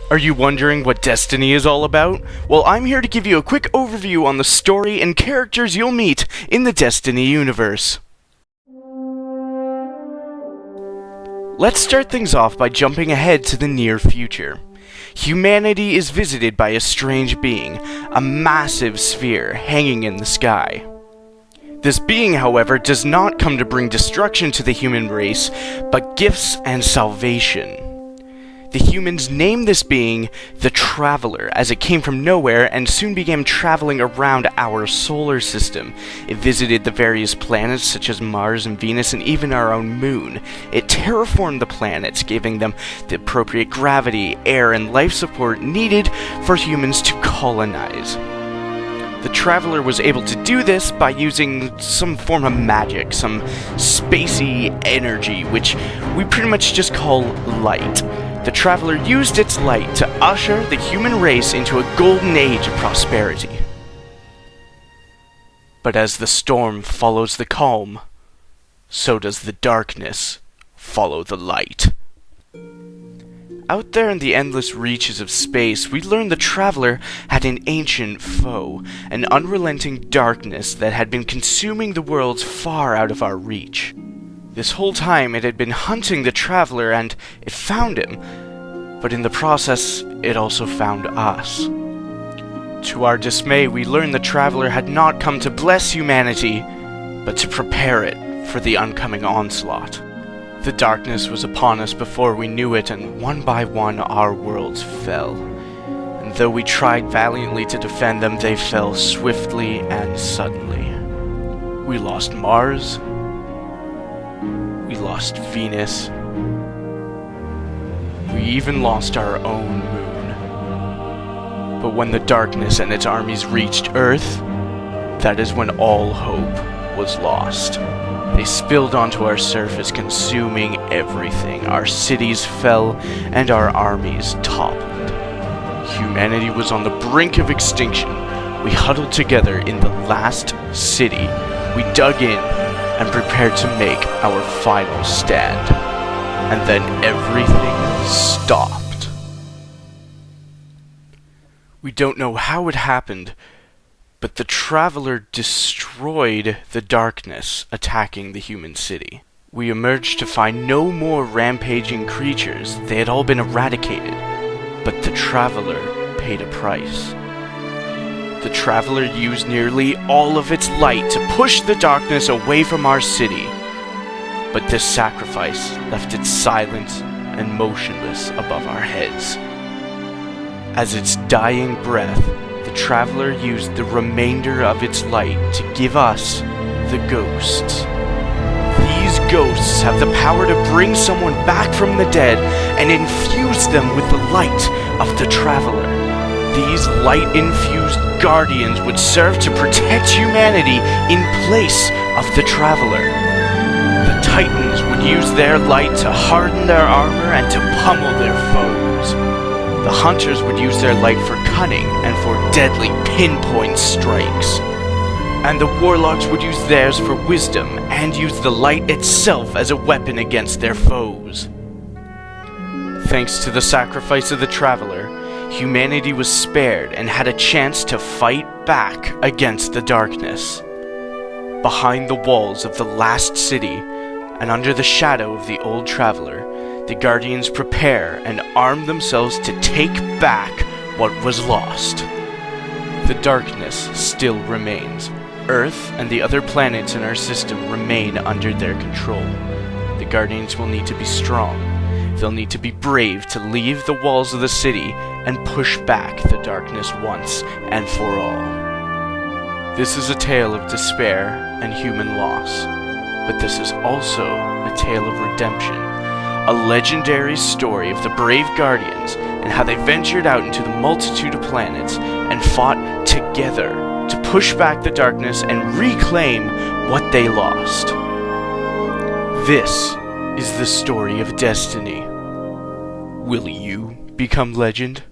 Are you wondering what Destiny is all about? Well, I'm here to give you a quick overview on the story and characters you'll meet in the Destiny universe. Let's start things off by jumping ahead to the near future. Humanity is visited by a strange being, a massive sphere hanging in the sky. This being, however, does not come to bring destruction to the human race, but gifts and salvation. The humans named this being the Traveler, as it came from nowhere and soon began traveling around our solar system. It visited the various planets such as Mars and Venus and even our own moon. It terraformed the planets, giving them the appropriate gravity, air, and life support needed for humans to colonize. The Traveler was able to do this by using some form of magic, some spacey energy, which we pretty much just call light. The Traveler used its light to usher the human race into a golden age of prosperity. But as the storm follows the calm, so does the darkness follow the light. Out there in the endless reaches of space, we learn the Traveler had an ancient foe, an unrelenting darkness that had been consuming the worlds far out of our reach. This whole time it had been hunting the Traveler and it found him, but in the process it also found us. To our dismay, we learned the Traveler had not come to bless humanity, but to prepare it for the oncoming onslaught. The darkness was upon us before we knew it, and one by one our worlds fell. And though we tried valiantly to defend them, they fell swiftly and suddenly. We lost Mars. We lost Venus. We even lost our own moon. But when the darkness and its armies reached Earth, that is when all hope was lost. They spilled onto our surface, consuming everything. Our cities fell, and our armies toppled. Humanity was on the brink of extinction. We huddled together in the last city. We dug in and prepared to make our final stand. And then everything stopped. We don't know how it happened, but the Traveler destroyed the darkness attacking the human city. We emerged to find no more rampaging creatures. They had all been eradicated, but the Traveler paid a price. The Traveler used nearly all of its light to push the darkness away from our city, but this sacrifice left it silent and motionless above our heads. As its dying breath, the Traveler used the remainder of its light to give us the ghosts. These ghosts have the power to bring someone back from the dead and infuse them with the light of the Traveler. These light-infused guardians would serve to protect humanity in place of the Traveler. The Titans would use their light to harden their armor and to pummel their foes. The Hunters would use their light for cunning and for deadly pinpoint strikes. And the Warlocks would use theirs for wisdom and use the light itself as a weapon against their foes. Thanks to the sacrifice of the Traveler, humanity was spared and had a chance to fight back against the darkness. Behind the walls of the last city, and under the shadow of the old Traveler, the Guardians prepare and arm themselves to take back what was lost. The darkness still remains. Earth and the other planets in our system remain under their control. The Guardians will need to be strong. They'll need to be brave to leave the walls of the city and push back the darkness once and for all. This is a tale of despair and human loss, but this is also a tale of redemption, a legendary story of the brave Guardians and how they ventured out into the multitude of planets and fought together to push back the darkness and reclaim what they lost. This is the story of Destiny. Will you become legend?